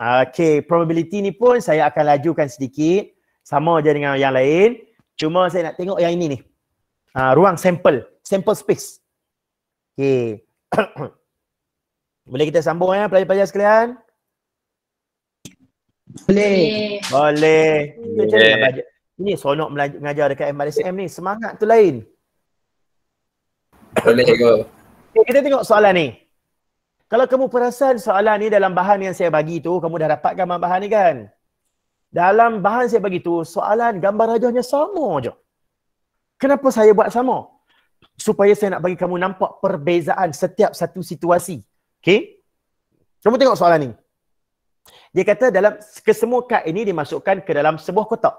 Okey, probability ni pun saya akan lajukan sedikit. Sama je dengan yang lain. Cuma saya nak tengok yang ini ni. Ruang sampel. Sample space. Okey. Boleh kita sambung ya pelajar-pelajar sekalian? Boleh. Boleh. Itu macam mana belajar? Ini sonok mengajar dekat MRSM ni. Semangat tu lain. Boleh go. Okay, kita tengok soalan ni. Kalau kamu perasan soalan ni dalam bahan yang saya bagi tu, kamu dah dapatkan bahan ni kan? Dalam bahan saya bagi tu, soalan gambar rajahnya sama je. Kenapa saya buat sama? Supaya saya nak bagi kamu nampak perbezaan setiap satu situasi. Okey? Kamu tengok soalan ni. Dia kata dalam kesemua kad ini dimasukkan ke dalam sebuah kotak.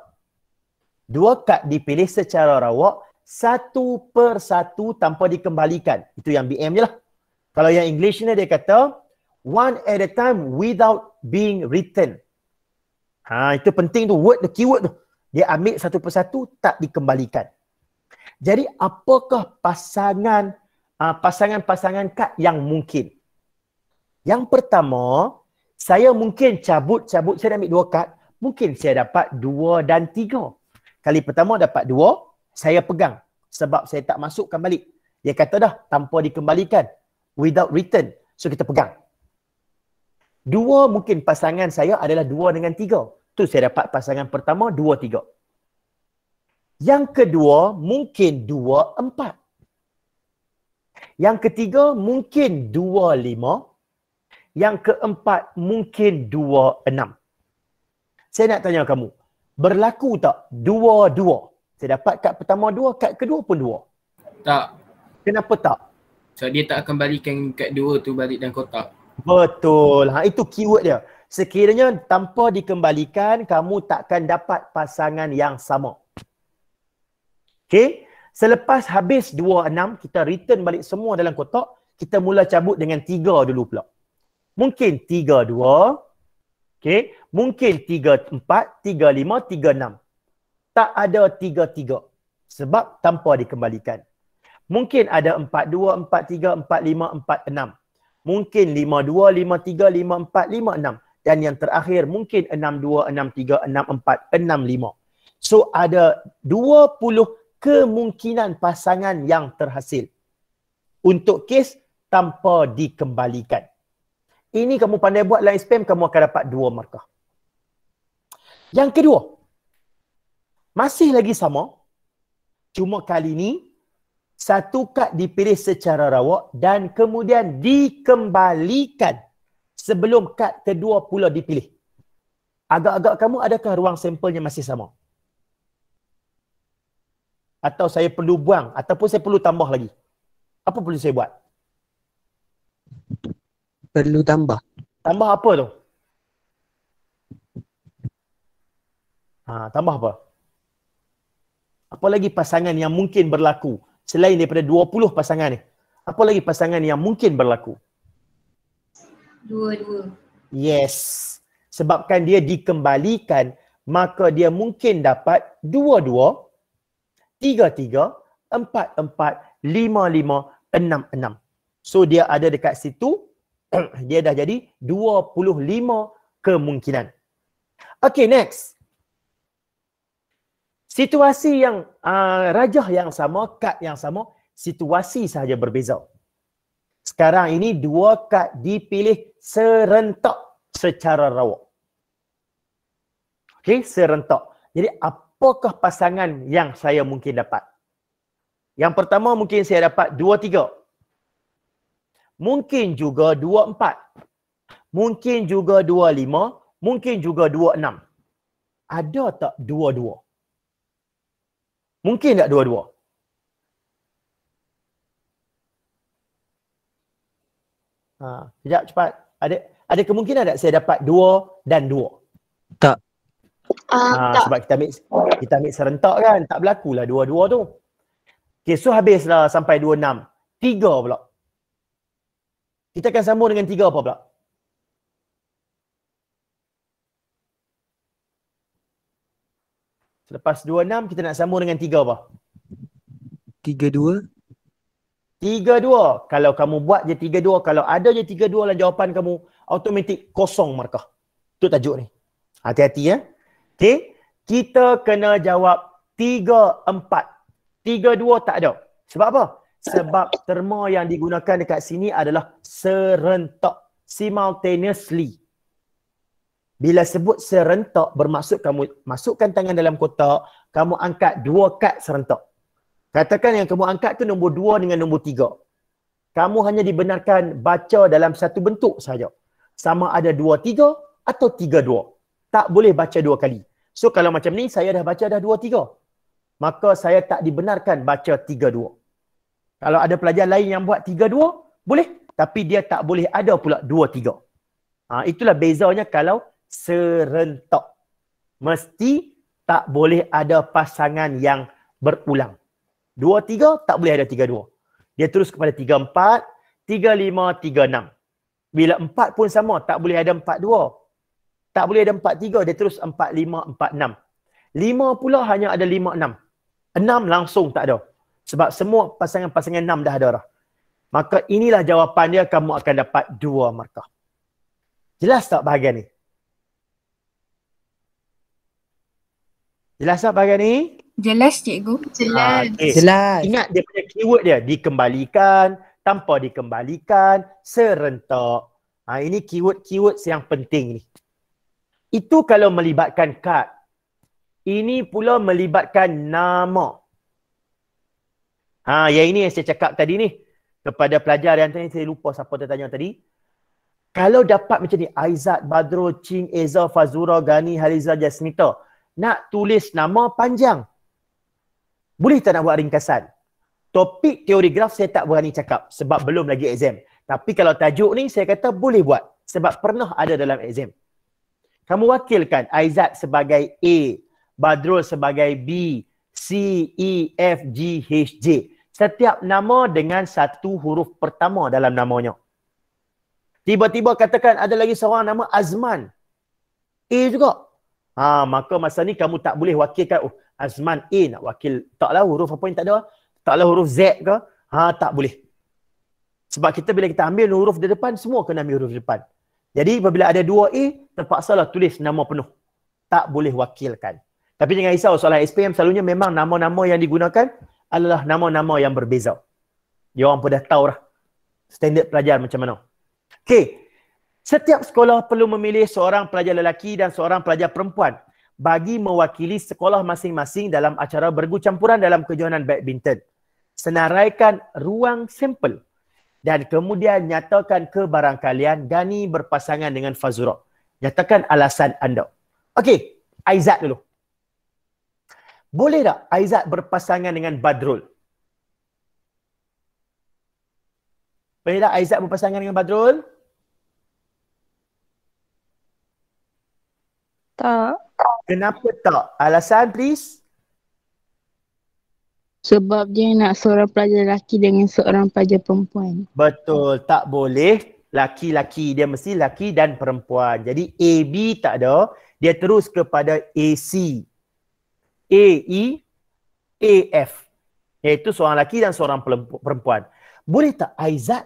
2 kad dipilih secara rawak, satu per satu tanpa dikembalikan. Itu yang BM je lah. Kalau yang English ni dia kata, one at a time without being written. Itu penting tu, word, the keyword tu. Dia ambil satu persatu, tak dikembalikan. Jadi apakah pasangan-pasangan kad yang mungkin? Yang pertama, saya mungkin cabut, saya ambil 2 kad. Mungkin saya dapat 2 dan 3. Kali pertama dapat 2, saya pegang. Sebab saya tak masukkan balik. Dia kata dah, tanpa dikembalikan. Without written. So kita pegang. 2 mungkin pasangan saya adalah 2 dengan 3. Tu saya dapat pasangan pertama 2, 3. Yang kedua mungkin 2, 4. Yang ketiga mungkin 2, 5. Yang keempat mungkin 2, 6. Saya nak tanya kamu, berlaku tak 2, 2? Saya dapat kad pertama 2, kad kedua pun 2. Tak. Kenapa tak? So dia tak akan balikan kad 2 tu balik dalam kotak. Betul. Itu keyword dia. Sekiranya tanpa dikembalikan, kamu takkan dapat pasangan yang sama. Okey? Selepas habis 2, 6, kita return balik semua dalam kotak, kita mula cabut dengan 3 dulu pula. Mungkin 3, 2. Okey? Mungkin 3, 4, 3, 5, 3, 6. Tak ada 3, 3. Sebab tanpa dikembalikan. Mungkin ada 4, 2, 4, 3, 4, 5, 4, 6. Mungkin 5, 2, 5, 3, 5, 4, 5, 6. Dan yang terakhir mungkin 6, 2, 6, 3, 6, 4, 6, 5. So ada 20 kemungkinan pasangan yang terhasil. Untuk kes tanpa dikembalikan. Ini kamu pandai buat line spam, kamu akan dapat 2 markah. Yang kedua, masih lagi sama. Cuma kali ini, satu kad dipilih secara rawak dan kemudian dikembalikan sebelum kad kedua pula dipilih. Agak-agak kamu, adakah ruang sampelnya masih sama? Atau saya perlu buang? Ataupun saya perlu tambah lagi? Apa perlu saya buat? Perlu tambah. Tambah apa tu? Tambah apa? Apa lagi pasangan yang mungkin berlaku? Selain daripada 20 pasangan ni. Apa lagi pasangan yang mungkin berlaku? 2. Yes. Sebabkan dia dikembalikan, maka dia mungkin dapat 2, 2, 3, 3, 4, 4, 5, 5, 6, 6. So dia ada dekat situ, dia dah jadi 25 kemungkinan. Okay, next. Situasi yang rajah yang sama, kad yang sama, situasi sahaja berbeza. Sekarang ini 2 kad dipilih serentak secara rawak. Okey, serentak. Jadi apakah pasangan yang saya mungkin dapat? Yang pertama mungkin saya dapat 2, 3. Mungkin juga 2, 4. Mungkin juga 2, 5. Mungkin juga 2, 6. Ada tak 2, 2? Mungkin tak 2, 2? Sekejap cepat. Ada kemungkinan tak saya dapat 2 dan 2? Tak. Tak. Sebab kita ambil serentak kan. Tak berlakulah 2, 2 tu. Okay, so habislah sampai 2, 6. 3 pula. Kita akan sambung dengan 3 apa pula? Selepas 2, 6, kita nak sambung dengan 3 apa? 3, 2. 3, 2. Kalau kamu buat je 3, 2, kalau ada je 3, 2 dalam jawapan kamu, automatik kosong markah. Itu tajuk ni. Hati-hati ya. Okey. Kita kena jawab 3, 4. 3, 2 tak ada. Sebab apa? Sebab terma yang digunakan dekat sini adalah serentak. Simultaneously. Bila sebut serentak, bermaksud kamu masukkan tangan dalam kotak, kamu angkat 2 kad serentak. Katakan yang kamu angkat tu nombor 2 dengan nombor 3. Kamu hanya dibenarkan baca dalam satu bentuk saja. Sama ada 2, 3 atau 3, 2. Tak boleh baca 2 kali. So kalau macam ni, saya dah baca dah 2, 3. Maka saya tak dibenarkan baca 3, 2. Kalau ada pelajar lain yang buat 3, 2, boleh. Tapi dia tak boleh ada pula 2, 3. Itulah bezanya kalau serentak. Mesti tak boleh ada pasangan yang berulang. 2, 3 tak boleh ada 3, 2. Dia terus kepada 3, 4, 3, 5, 3, 6. Bila 4 pun sama, tak boleh ada 4, 2. Tak boleh ada 4, 3. Dia terus 4, 5, 4, 6. 5 pula hanya ada 5, 6. 6 langsung tak ada. Sebab semua pasangan-pasangan 6 dah ada dah. Maka inilah jawapan dia, kamu akan dapat 2 markah. Jelas tak bahagian ni? Jelas tak bahagian ni? Jelas cikgu. Jelas. Okay. Jelas. Ingat dia punya keyword dia, dikembalikan, tanpa dikembalikan, serentak. Ini keyword-keyword yang penting ni. Itu kalau melibatkan kad. Ini pula melibatkan nama. Yang ini yang saya cakap tadi ni. Kepada pelajar yang tadi, saya lupa siapa tertanya tadi. Kalau dapat macam ni, Aizat, Badrul, Ching, Eza, Fazura, Gani, Haliza, Jasmita. Nak tulis nama panjang. Boleh tak nak buat ringkasan? Topik teori graf saya tak berani cakap sebab belum lagi exam. Tapi kalau tajuk ni saya kata boleh buat sebab pernah ada dalam exam. Kamu wakilkan Aizat sebagai A, Badrul sebagai B, C, E, F, G, H, J. Setiap nama dengan satu huruf pertama dalam namanya. Tiba-tiba katakan ada lagi seorang nama Azman. A juga. Maka masa ni kamu tak boleh wakilkan, Azman A nak wakil. Taklah huruf apa yang tak ada. Taklah huruf Z ke. Tak boleh. Sebab kita bila kita ambil huruf di depan, semua kena ambil huruf di depan. Jadi apabila ada 2 A, terpaksalah tulis nama penuh. Tak boleh wakilkan. Tapi jangan risau, soalan SPM selalunya memang nama-nama yang digunakan adalah nama-nama yang berbeza. Dia orang pun dah tahu dah standard pelajar macam mana. Okey. Setiap sekolah perlu memilih seorang pelajar lelaki dan seorang pelajar perempuan bagi mewakili sekolah masing-masing dalam acara bergu campuran dalam kejohanan badminton. Senaraikan ruang sampel dan kemudian nyatakan kebarangkalian Gani berpasangan dengan Fazura. Nyatakan alasan anda. Okey, Aizat dulu. Boleh tak Aizat berpasangan dengan Badrul? Boleh tak Aizat berpasangan dengan Badrul? Tak. Kenapa tak? Alasan please. Sebab dia nak seorang pelajar lelaki dengan seorang pelajar perempuan. Betul, tak boleh laki-laki. Dia mesti laki dan perempuan. Jadi AB tak ada, dia terus kepada AC. AE, AF. Iaitu seorang lelaki dan seorang perempuan. Boleh tak Aizat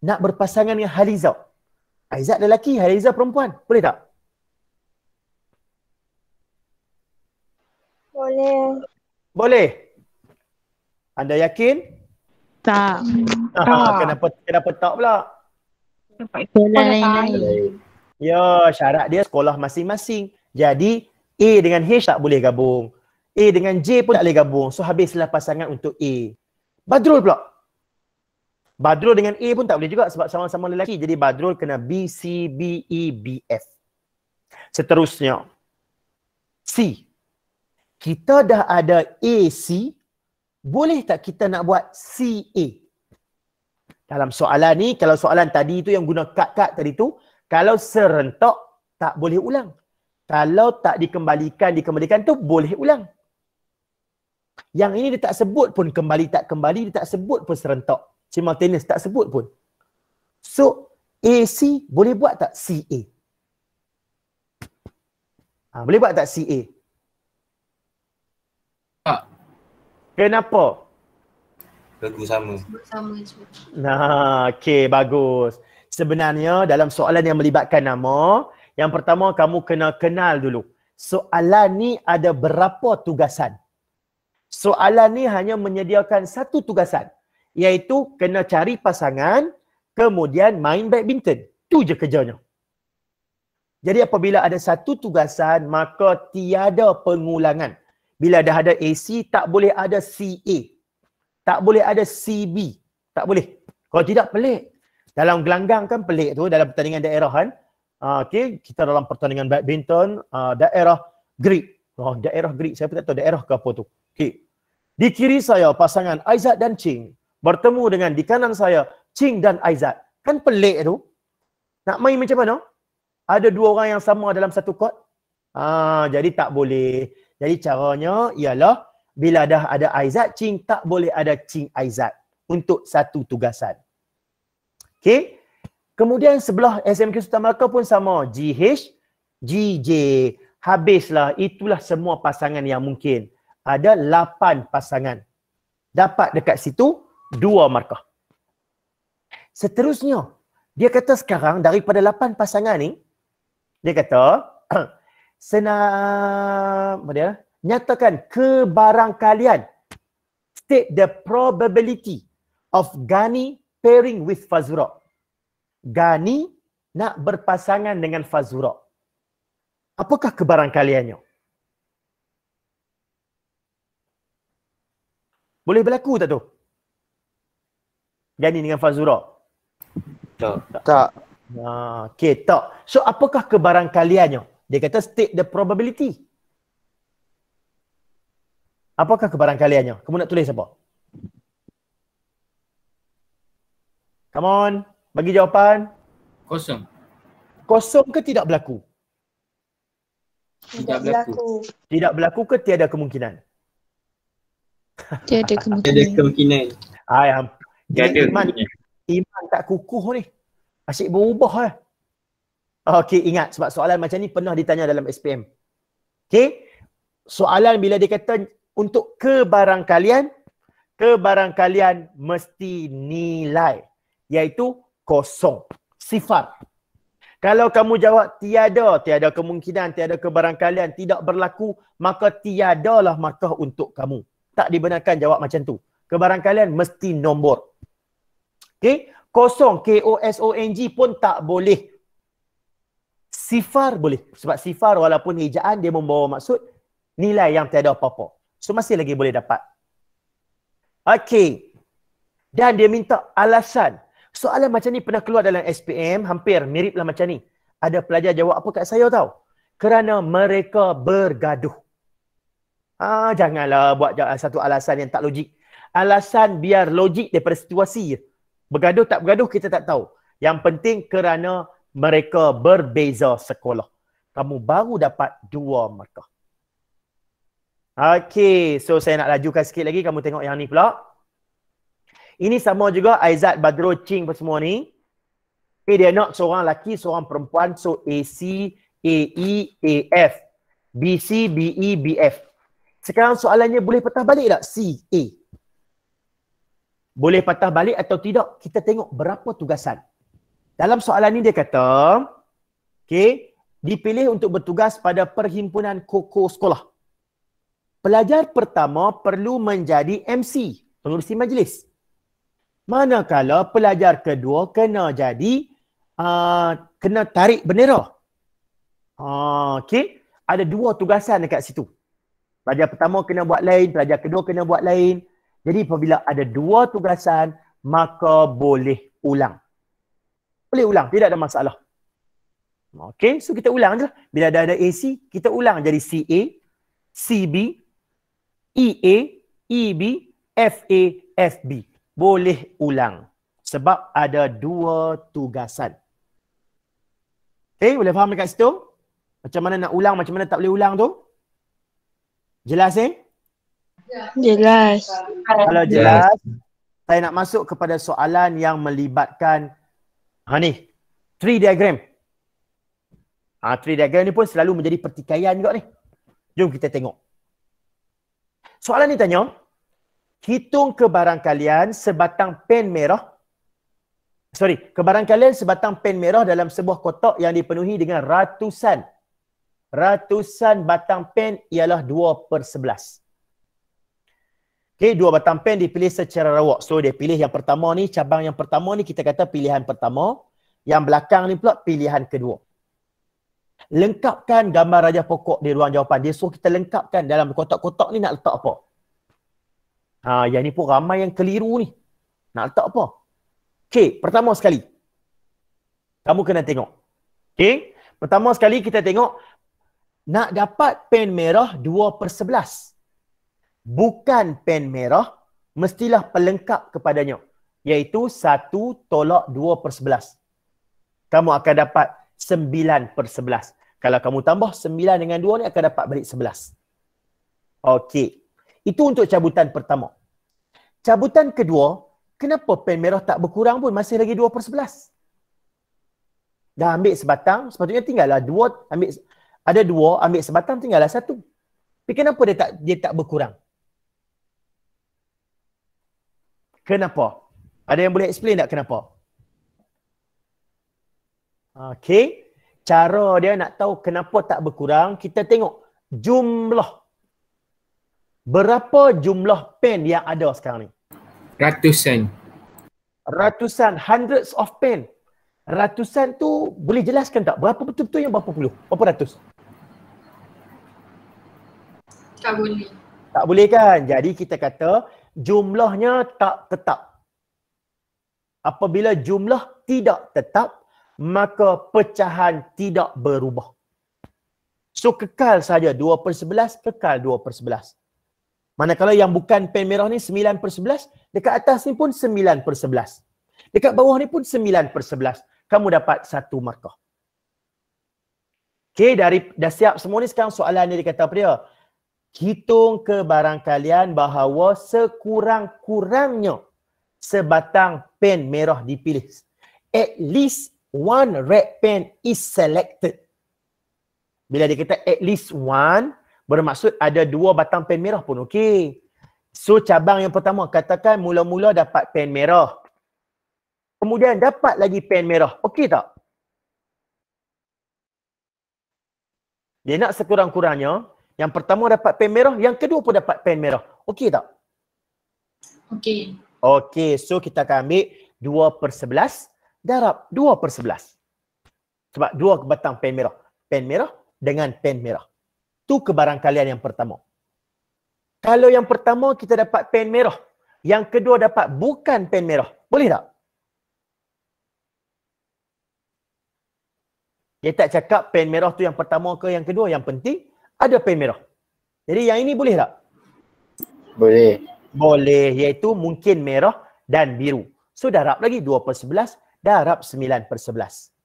nak berpasangan dengan Haliza? Aizat lelaki, Haliza perempuan. Boleh tak? Boleh. Boleh. Anda yakin? Tak. Kenapa tak pula? Sekolah lain-lain. Ya, syarat dia sekolah masing-masing. Jadi A dengan H tak boleh gabung. A dengan J pun tak boleh gabung. So habislah pasangan untuk A. Badrul pula. Badrul dengan A pun tak boleh juga sebab sama-sama lelaki. Jadi Badrul kena B, C, B, E, B, F. Seterusnya. C. Kita dah ada AC, boleh tak kita nak buat CA? Dalam soalan ni, kalau soalan tadi tu yang guna kad-kad tadi tu, kalau serentak, tak boleh ulang. Kalau tak dikembalikan tu boleh ulang. Yang ini dia tak sebut pun kembali tak kembali, dia tak sebut pun serentak. Simultaneous tak sebut pun. So, AC boleh buat tak CA? Boleh buat tak CA? Kenapa? Lagu sama. Nah, okey, bagus. Sebenarnya dalam soalan yang melibatkan nama, Yang pertama, kamu kena kenal dulu. Soalan ni ada berapa tugasan? Soalan ni hanya menyediakan satu tugasan, iaitu kena cari pasangan, kemudian main badminton. Itu je kerjanya. Jadi apabila ada satu tugasan, maka tiada pengulangan. Bila dah ada AC, tak boleh ada CA. Tak boleh ada CB. Tak boleh. Kalau tidak, pelik. Dalam gelanggang kan pelik tu, dalam pertandingan daerah kan. Okay, kita dalam pertandingan badminton, daerah Greek. Daerah Greek, saya pun tak tahu daerah ke apa tu. Okay. Di kiri saya, pasangan Aizat dan Ching. Bertemu dengan di kanan saya, Ching dan Aizat. Kan pelik tu. Nak main macam mana? Ada dua orang yang sama dalam satu kot. Jadi tak boleh. Jadi caranya ialah bila dah ada Aizat, Ching tak boleh ada Ching Aizat untuk satu tugasan. Okey. Kemudian sebelah SMK Sultan Melaka pun sama. GH, GJ. Habislah. Itulah semua pasangan yang mungkin. Ada 8 pasangan. Dapat dekat situ 2 markah. Seterusnya, dia kata sekarang daripada 8 pasangan ni, dia kata, nyatakan kebarangkalian. State the probability of Ghani pairing with Fazura. Ghani nak berpasangan dengan Fazura. Apakah kebarangkaliannya? Boleh berlaku tak tu? Ghani dengan Fazura? Tak. Okay, tak. So, apakah kebarangkaliannya? Dia kata state the probability. Apakah kebarangkaliannya? Kamu nak tulis apa? Come on. Bagi jawapan. Kosong. Kosong ke tidak berlaku? Tidak berlaku. Tidak berlaku ke tiada kemungkinan? Tiada Ada kemungkinan. kemungkinan. Iman tak kukuh ni. Asyik berubah . Okey, ingat sebab soalan macam ni pernah ditanya dalam SPM. Okey? Soalan bila dia kata untuk kebarangkalian mesti nilai, iaitu kosong, sifar. Kalau kamu jawab tiada kemungkinan, tiada kebarangkalian, tidak berlaku, maka tiadalah markah untuk kamu. Tak dibenarkan jawab macam tu. Kebarangkalian mesti nombor. Okey? Kosong, K-O-S-O-N-G pun tak boleh. Sifar boleh. Sebab sifar walaupun hejaan, dia membawa maksud nilai yang tiada apa-apa. So, masih lagi boleh dapat. Okey. Dan dia minta alasan. Soalan macam ni pernah keluar dalam SPM, hampir miriplah macam ni. Ada pelajar jawab apa kat saya tahu? Kerana mereka bergaduh. Janganlah buat satu alasan yang tak logik. Alasan biar logik daripada situasi. Bergaduh tak bergaduh kita tak tahu. Yang penting kerana mereka berbeza sekolah. Kamu baru dapat 2 markah. Okey, so saya nak lajukan sikit lagi. Kamu tengok yang ni pula. Ini sama juga Aizat, Badro, Ching semua ni. Dia nak seorang lelaki, seorang perempuan. So AC, AE, AF. BC, BE, BF. Sekarang soalannya boleh patah balik tak? C, A. Boleh patah balik atau tidak? Kita tengok berapa tugasan. Dalam soalan ni dia kata, okay, dipilih untuk bertugas pada perhimpunan koko sekolah. Pelajar pertama perlu menjadi MC, pengurusi majlis. Manakala pelajar kedua kena jadi, kena tarik bendera. Okay, ada 2 tugasan dekat situ. Pelajar pertama kena buat lain, pelajar kedua kena buat lain. Jadi apabila ada 2 tugasan, maka boleh ulang. Boleh ulang, tidak ada masalah. Okey, so kita ulang je. Bila dah ada AC, kita ulang jadi CA, CB, EA, EB, FA, FB. Boleh ulang. Sebab ada 2 tugasan. Okey, boleh faham dekat situ? Macam mana nak ulang, macam mana tak boleh ulang tu? Jelas Jelas. Kalau jelas, saya nak masuk kepada soalan yang melibatkan ni, tree diagram. Tree diagram ni pun selalu menjadi pertikaian juga ni. Jom kita tengok. Soalan ni tanya, hitung kebarangkalian sebatang pen merah kebarangkalian sebatang pen merah dalam sebuah kotak yang dipenuhi dengan ratusan batang pen ialah 2/11. Okey, 2 batang pen dipilih secara rawak. So dia pilih yang pertama ni, cabang yang pertama ni kita kata pilihan pertama, yang belakang ni pula pilihan kedua. Lengkapkan gambar raja pokok di ruang jawapan. Dia suruh kita lengkapkan dalam kotak-kotak ni nak letak apa. Yang ni pun ramai yang keliru ni. Nak letak apa? Okey, pertama sekali. Kamu kena tengok. Okey, pertama sekali kita tengok nak dapat pen merah 2/11. Bukan pen merah, mestilah pelengkap kepadanya. Iaitu 1 tolak 2/11. Kamu akan dapat 9/11. Kalau kamu tambah 9 dengan 2 ni akan dapat balik 11. Okey. Itu untuk cabutan pertama. Cabutan kedua, kenapa pen merah tak berkurang pun masih lagi 2/11? Dah ambil sebatang, sepatutnya tinggallah 2, ada 2, ambil sebatang tinggallah 1. Tapi kenapa dia tak berkurang? Kenapa? Ada yang boleh explain tak kenapa? Okey. Cara dia nak tahu kenapa tak berkurang, kita tengok jumlah. Berapa jumlah pen yang ada sekarang ni? Ratusan. Ratusan, hundreds of pen. Ratusan tu boleh jelaskan tak? Berapa betul-betul yang berapa puluh? Berapa ratus? Tak boleh. Tak boleh kan? Jadi kita kata jumlahnya tak tetap. Apabila jumlah tidak tetap, maka pecahan tidak berubah. So kekal saja 2/11, kekal 2/11. Manakala yang bukan pen merah ni 9/11, dekat atas ni pun 9/11. Dekat bawah ni pun 9/11. Kamu dapat 1 markah. Okey, dah siap semua ni. Sekarang soalan dia kata apa dia? Hitung kebarangkalian bahawa sekurang-kurangnya sebatang pen merah dipilih. At least one red pen is selected. Bila dia kata at least one, bermaksud ada 2 batang pen merah pun okey. So cabang yang pertama, katakan mula-mula dapat pen merah. Kemudian dapat lagi pen merah. Okey tak? Dia nak sekurang-kurangnya, yang pertama dapat pen merah, yang kedua pun dapat pen merah. Okey tak? Okey. Okey, so kita akan ambil 2/11 darab 2/11. Sebab 2 batang pen merah. Pen merah dengan pen merah. Tu kebarangkalian yang pertama. Kalau yang pertama kita dapat pen merah, yang kedua dapat bukan pen merah, boleh tak? Dia tak cakap pen merah tu yang pertama ke yang kedua, yang penting ada pen merah. Jadi yang ini boleh tak? Boleh. Boleh, iaitu mungkin merah dan biru. So darab lagi 2/11 darab 9/11.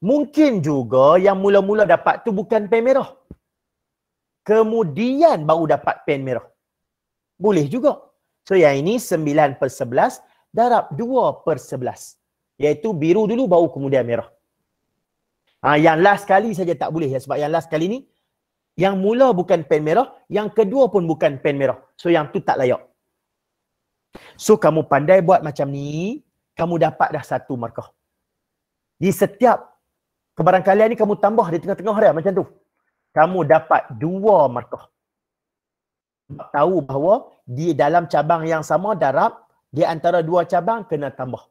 Mungkin juga yang mula-mula dapat tu bukan pen merah. Kemudian baru dapat pen merah. Boleh juga. So yang ini 9/11 darab 2/11. Iaitu biru dulu baru kemudian merah. Yang last kali saja tak boleh ya, sebab yang last kali ni yang mula bukan pen merah, yang kedua pun bukan pen merah. So yang tu tak layak. So kamu pandai buat macam ni, kamu dapat dah 1 markah. Di setiap kebarangkalian ni kamu tambah di tengah-tengah dia macam tu. Kamu dapat 2 markah. Tahu bahawa di dalam cabang yang sama darab, di antara 2 cabang kena tambah.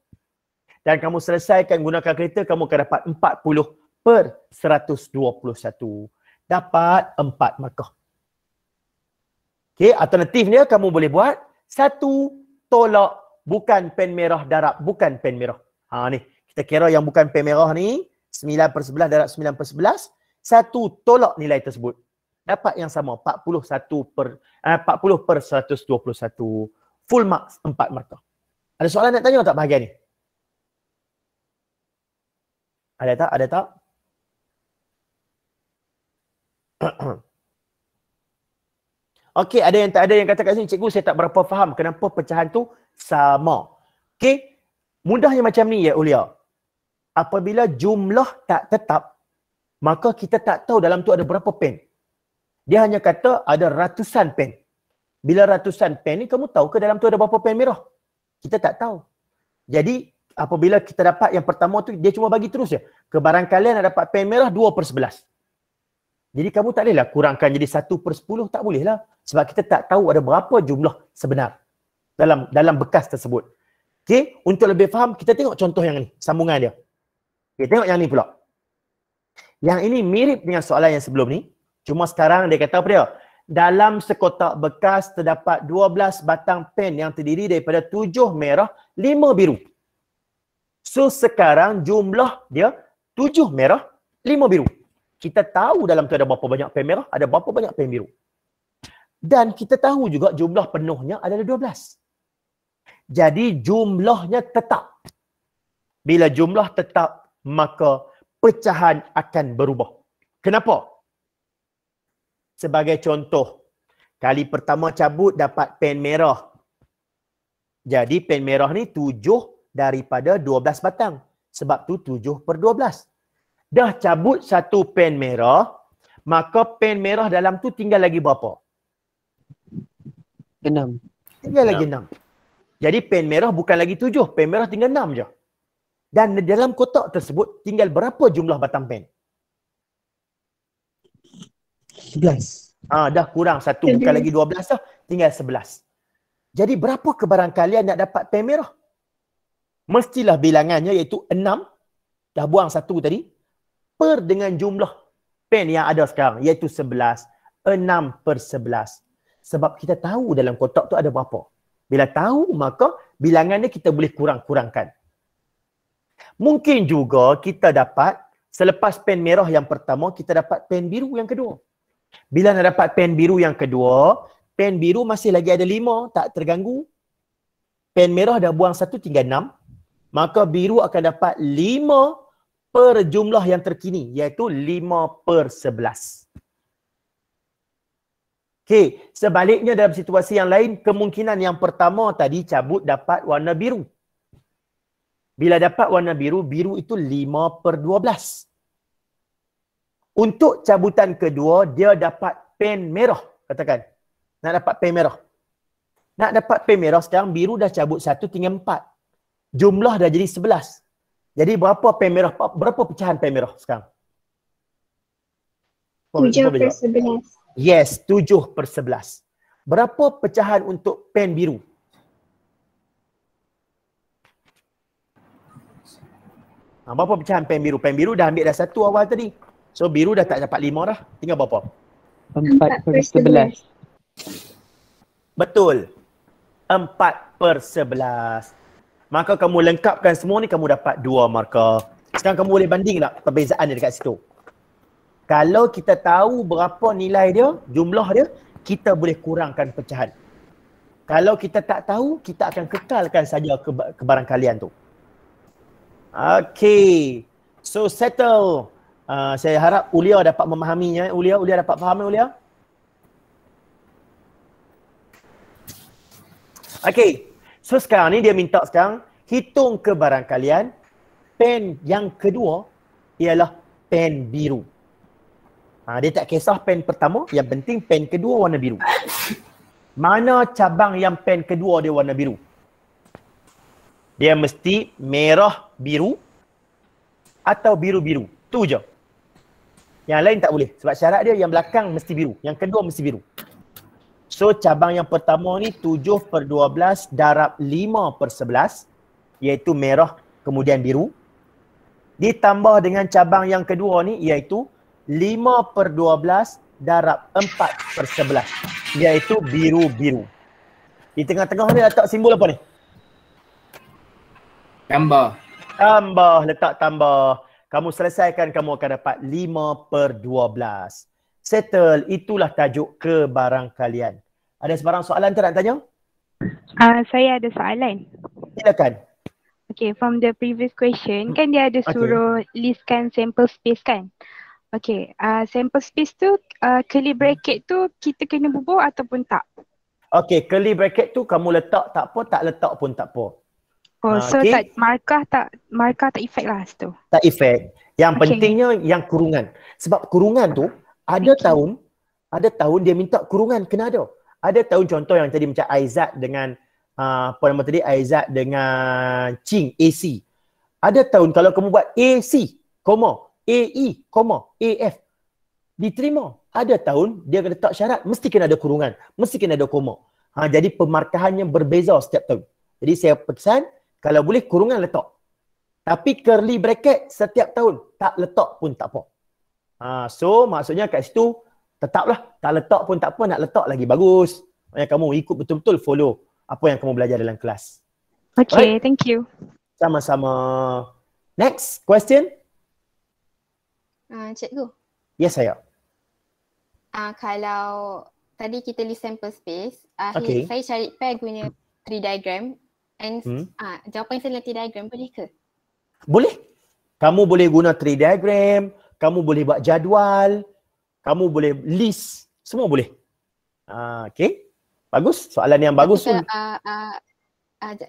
Dan kamu selesaikan gunakan kereta, kamu akan dapat 40/121. Dapat 4 markah. Okey, alternatifnya kamu boleh buat 1 tolak bukan pen merah darab bukan pen merah. Ni, kita kira yang bukan pen merah ni 9/11 darab 9/11, 1 tolak nilai tersebut. Dapat yang sama 40/121. Full marks 4 markah. Ada soalan nak tanya tak bahagian ni? Ada tak? Ada tak? Okey, ada yang tak ada yang kata kat sini, cikgu saya tak berapa faham kenapa pecahan tu sama. Okey, mudahnya macam ni ya Ulia. Apabila jumlah tak tetap, maka kita tak tahu dalam tu ada berapa pen. Dia hanya kata ada ratusan pen. Bila ratusan pen ni, kamu tahu ke dalam tu ada berapa pen merah? Kita tak tahu. Jadi apabila kita dapat yang pertama tu, dia cuma bagi terus je. Kebarangkalian nak dapat pen merah 2/11. Jadi kamu tak bolehlah kurangkan jadi 1/10, tak boleh lah. Sebab kita tak tahu ada berapa jumlah sebenar dalam bekas tersebut. Okey, untuk lebih faham, kita tengok contoh yang ni, sambungan dia. Okey, tengok yang ni pula. Yang ini mirip dengan soalan yang sebelum ni. Cuma sekarang dia kata apa dia? Dalam sekotak bekas terdapat 12 batang pen yang terdiri daripada 7 merah, 5 biru. So sekarang jumlah dia 7 merah, 5 biru. Kita tahu dalam tu ada berapa banyak pen merah, ada berapa banyak pen biru. Dan kita tahu juga jumlah penuhnya adalah 12. Jadi jumlahnya tetap. Bila jumlah tetap, maka pecahan akan berubah. Kenapa? Sebagai contoh, kali pertama cabut dapat pen merah. Jadi pen merah ni 7 daripada 12 batang. Sebab tu 7/12. Dah cabut satu pen merah, maka pen merah dalam tu tinggal lagi berapa? 6. Tinggal lagi 6. Jadi pen merah bukan lagi 7, pen merah tinggal 6 je. Dan dalam kotak tersebut tinggal berapa jumlah batang pen? 11. Dah kurang satu, bukan lagi 12 dah, tinggal 11. Jadi berapa kebarangkalian nak dapat pen merah? Mestilah bilangannya iaitu 6, dah buang satu tadi, per dengan jumlah pen yang ada sekarang iaitu 11, 6/11. Sebab kita tahu dalam kotak tu ada berapa. Bila tahu, maka bilangannya kita boleh kurang-kurangkan. Mungkin juga kita dapat, selepas pen merah yang pertama, kita dapat pen biru yang kedua. Bila nak dapat pen biru yang kedua, pen biru masih lagi ada 5, tak terganggu. Pen merah dah buang satu, tinggal 6. Maka biru akan dapat 5 per jumlah yang terkini, iaitu 5/11. Okey, sebaliknya dalam situasi yang lain, kemungkinan yang pertama tadi cabut dapat warna biru. Bila dapat warna biru, biru itu 5/12. Untuk cabutan kedua, dia dapat pen merah. Katakan, nak dapat pen merah. Nak dapat pen merah sekarang, biru dah cabut satu, tinggal 4. Jumlah dah jadi 11. Jadi berapa pen merah, berapa pecahan pen merah sekarang? 7/11. Yes, 7/11. Berapa pecahan untuk pen biru? Berapa pecahan pen biru? Pen biru dah ambil dah satu awal tadi. So biru dah tak dapat 5 dah. Tinggal berapa? 4/11. Betul. 4/11. Maka kamu lengkapkan semua ni, kamu dapat 2 markah. Sekarang kamu boleh banding tak perbezaan dia dekat situ. Kalau kita tahu berapa nilai dia, jumlah dia, kita boleh kurangkan pecahan. Kalau kita tak tahu, kita akan kekalkan saja kebarangkalian tu. Okay. So settle. Saya harap Ulia dapat memahaminya. Ulia dapat faham, Ulia? Okay. So sekarang ni dia minta sekarang hitung kebarangkalian pen yang kedua ialah pen biru. Dia tak kisah pen pertama, yang penting pen kedua warna biru. Mana cabang yang pen kedua dia warna biru? Dia mesti merah biru atau biru-biru. Tu je. Yang lain tak boleh. Sebab syarat dia yang belakang mesti biru, yang kedua mesti biru. So cabang yang pertama ni 7/12 darab 5/11, iaitu merah kemudian biru. Ditambah dengan cabang yang kedua ni iaitu 5/12 darab 4/11, iaitu biru-biru. Di tengah-tengah ni letak simbol apa ni? Tambah. Tambah, letak tambah. Kamu selesaikan, kamu akan dapat 5/12. Settle, itulah tajuk kebarangkalian. Ada sebarang soalan tak nak tanya? Saya ada soalan. Silakan. Okay, from the previous question, kan dia ada suruh listkan sample space kan? Okay, sample space tu, curly bracket tu kita kena bubuh ataupun tak? Okay, curly bracket tu kamu letak tak apa, tak letak pun tak apa. Oh, so okay. markah tak efek lah situ. Tak efek. Yang pentingnya yang kurungan. Sebab kurungan tu ada tahun dia minta kurungan kena ada. Ada tahun contoh yang tadi macam Aizat dengan apa nama tadi, Aizat dengan Ching AC. Ada tahun kalau kamu buat AC, koma, AE, koma, AF, diterima. Ada tahun dia letak syarat mesti kena ada kurungan, mesti kena ada koma. Jadi pemarkahannya berbeza setiap tahun. Jadi saya pesan kalau boleh kurungan letak. Tapi curly bracket setiap tahun tak letak pun tak apa. So maksudnya kat situ tetaplah tak letak pun tak apa, nak letak lagi bagus. Maksudnya kamu ikut betul-betul follow apa yang kamu belajar dalam kelas. Okay, thank you. Sama-sama. Next question. Cikgu. Yes, saya. Kalau tadi kita list sample space, Okay. saya cari pair guna tree diagram and jawapan saya dalam tree diagram boleh ke? Boleh. Kamu boleh guna tree diagram, kamu boleh buat jadual, kamu boleh list, semua boleh. Okay. Bagus. Soalan yang bagus pun.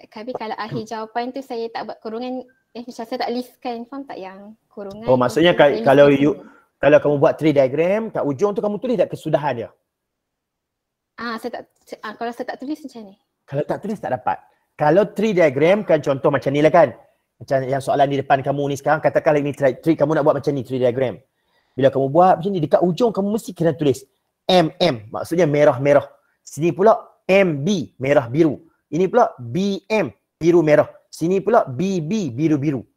Tapi kalau akhir jawapan tu saya tak buat kurungan, macam saya tak listkan, faham tak yang kurungan? Oh, maksudnya kalau kamu buat tree diagram, kat ujung tu kamu tulis tak kesudahan dia? Kalau saya tak tulis macam ni? Kalau tak tulis tak dapat. Kalau tree diagram kan contoh macam ni lah kan. Macam yang soalan di depan kamu ni sekarang, katakanlah ini tree, kamu nak buat macam ni tree diagram. Bila kamu buat macam ni, dekat ujung kamu mesti kena tulis MM, maksudnya merah-merah. Sini pula MB, merah-biru. Ini pula BM, biru-merah. Sini pula BB, biru-biru.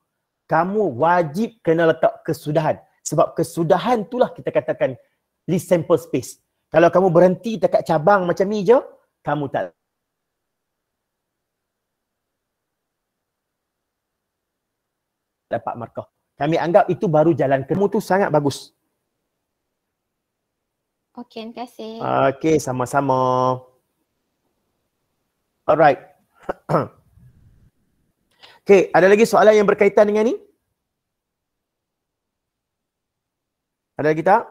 Kamu wajib kena letak kesudahan. Sebab kesudahan itulah kita katakan list sample space. Kalau kamu berhenti dekat cabang macam ni je, kamu tak dapat markah. Kami anggap itu baru jalan kamu tu sangat bagus. Okey, terima kasih. Okey, sama-sama. Alright. Okey, ada lagi soalan yang berkaitan dengan ni? Ada lagi tak?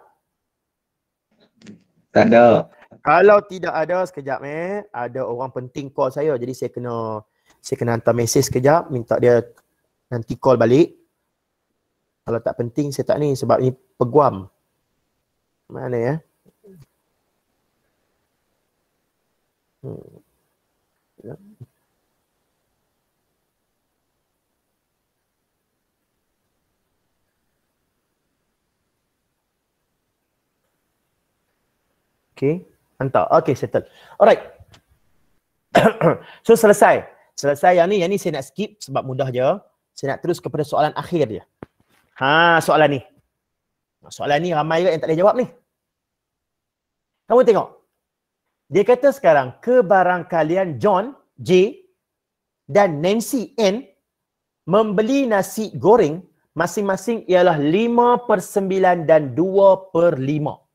Tak ada. Kalau tidak ada, sekejap ada orang penting call saya, jadi saya kena hantar mesej sekejap, minta dia nanti call balik. Kalau tak penting saya tak ni sebab ni peguam. Mana ya? Okay, hantar. Okay, settle. Alright. So selesai. Selesai yang ni saya nak skip sebab mudah je. Saya nak terus kepada soalan akhir dia. Soalan ni. Soalan ni ramai juga yang tak boleh jawab ni. Kamu tengok. Dia kata sekarang kebarangkalian John J dan Nancy N membeli nasi goreng masing-masing ialah 5/9 dan 2/5.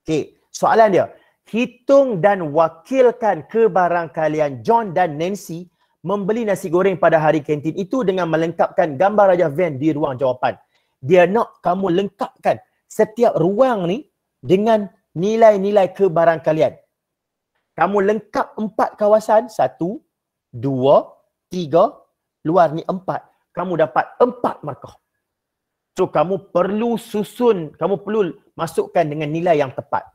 Okey, soalan dia, hitung dan wakilkan kebarangkalian John dan Nancy membeli nasi goreng pada hari kantin itu dengan melengkapkan gambar rajah van di ruang jawapan. Dia nak kamu lengkapkan setiap ruang ni dengan nilai-nilai kebarangkalian. Kamu lengkap 4 kawasan, 1, 2, 3, luar ni 4. Kamu dapat 4 markah. So kamu perlu susun, kamu perlu masukkan dengan nilai yang tepat.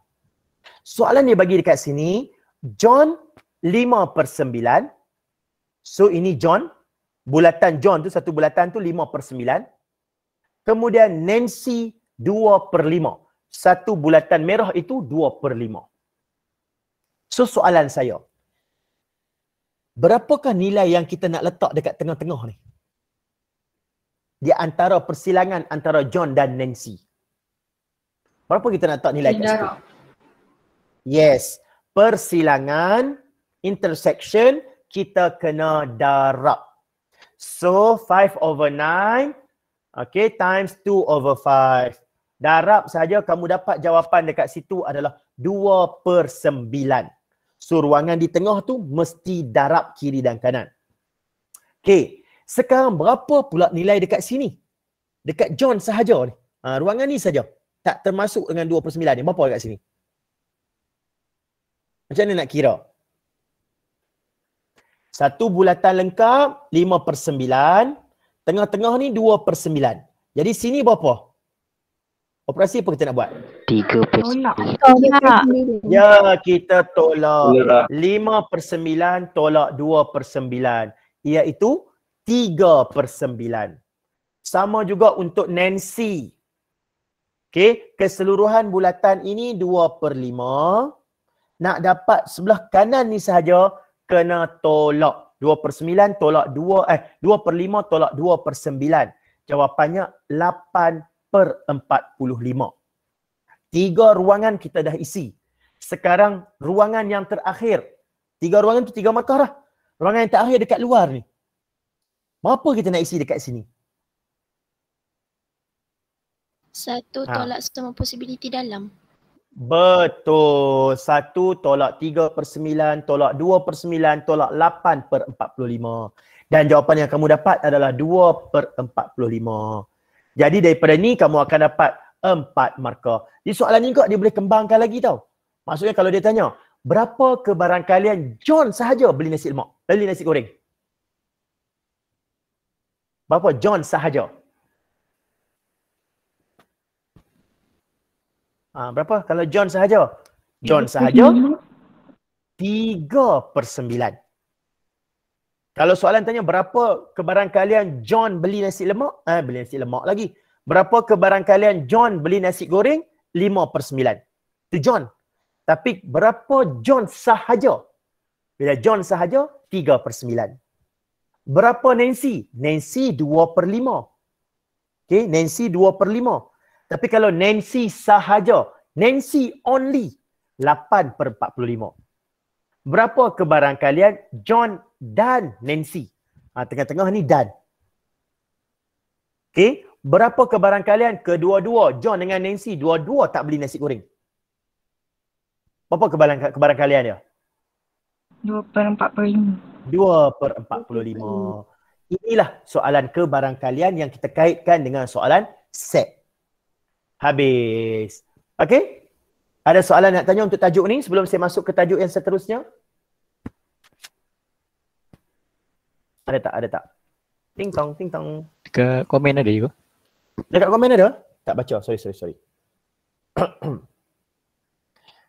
Soalan dia bagi dekat sini, John 5/9. So ini John, bulatan John tu, satu bulatan tu 5/9. Kemudian Nancy 2/5. Satu bulatan merah itu 2/5. So soalan saya, berapakah nilai yang kita nak letak dekat tengah-tengah ni? Di antara persilangan antara John dan Nancy. Berapa kita nak letak nilai kat situ? Yes. Persilangan, intersection, kita kena darab. So 5/9, okay, times 2/5. Darab saja kamu dapat jawapan dekat situ adalah 2/9. So ruangan di tengah tu mesti darab kiri dan kanan. Okay, sekarang berapa pula nilai dekat sini? Dekat John sahaja ni. Ruangan ni saja. Tak termasuk dengan 2/9 ni. Berapa dekat sini? Macam mana nak kira? Satu bulatan lengkap 5/9. Tengah-tengah ni 2/9. Jadi sini berapa? Operasi apa kita nak buat? 3/9. Ya, kita tolak. 5/9 tolak 2/9. Iaitu 3/9. Sama juga untuk Nancy. Okey, keseluruhan bulatan ini 2/5. Nak dapat sebelah kanan ni sahaja kena tolak. 2/9 tolak 2/5 tolak 2/9. Jawapannya 8/45. 3 ruangan kita dah isi. Sekarang ruangan yang terakhir. 3 ruangan tu 3 markah dah. Ruangan yang terakhir dekat luar ni. Berapa kita nak isi dekat sini? 1 tolak semua possibility dalam. Betul. 1 tolak 3/9 tolak 2/9 tolak 8/45. Dan jawapan yang kamu dapat adalah 2/45. Jadi daripada ni kamu akan dapat 4 markah. Di soalan ni juga dia boleh kembangkan lagi tau. Maksudnya kalau dia tanya, berapa kebarangkalian John sahaja beli nasi lemak? Beli nasi goreng? Berapa John sahaja? Berapa kalau John sahaja? John sahaja 3/9. Kalau soalan tanya berapa kebarangkalian John beli nasi lemak? Beli nasi lemak lagi. Berapa kebarangkalian John beli nasi goreng? 5/9. Itu John. Tapi berapa John sahaja? Bila John sahaja 3/9. Berapa Nancy? Nancy 2/5. Okay, Nancy 2/5. Tapi kalau Nancy sahaja, Nancy only 8/45. Berapa kebarangkalian John dan Nancy? Tengah-tengah ni dan. Okay, berapa kebarangkalian kedua-dua John dengan Nancy, dua-dua tak beli nasi goreng? Berapa kebarangkalian dia? 2/45. 2/45. Inilah soalan kebarangkalian yang kita kaitkan dengan soalan set. Habis. Okey? Ada soalan nak tanya untuk tajuk ni sebelum saya masuk ke tajuk yang seterusnya? Ada tak? Ada tak? Ting tong, ting tong. Dekat komen ada juga. Dekat komen ada? Tak baca. Sorry.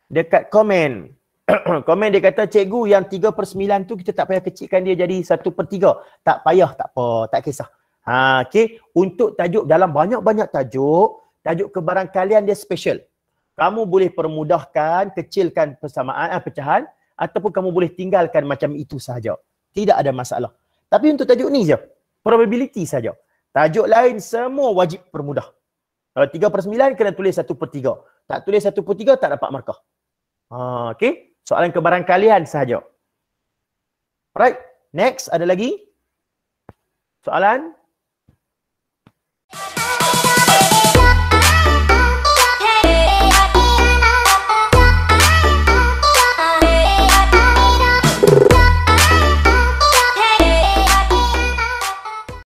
Dekat komen. Komen dia kata, cikgu yang 3/9 tu kita tak payah kecilkan dia jadi 1/3. Tak payah, tak apa, tak kisah. Okey. Untuk tajuk dalam banyak-banyak tajuk kebarangkalian dia special. Kamu boleh permudahkan, kecilkan pecahan ataupun kamu boleh tinggalkan macam itu sahaja. Tidak ada masalah. Tapi untuk tajuk ni je, probability saja. Tajuk lain semua wajib permudah. Kalau 3/9 kena tulis 1/3. Tak tulis 1/3 tak dapat markah. Okey, soalan kebarangkalian sahaja. Alright, next ada lagi soalan?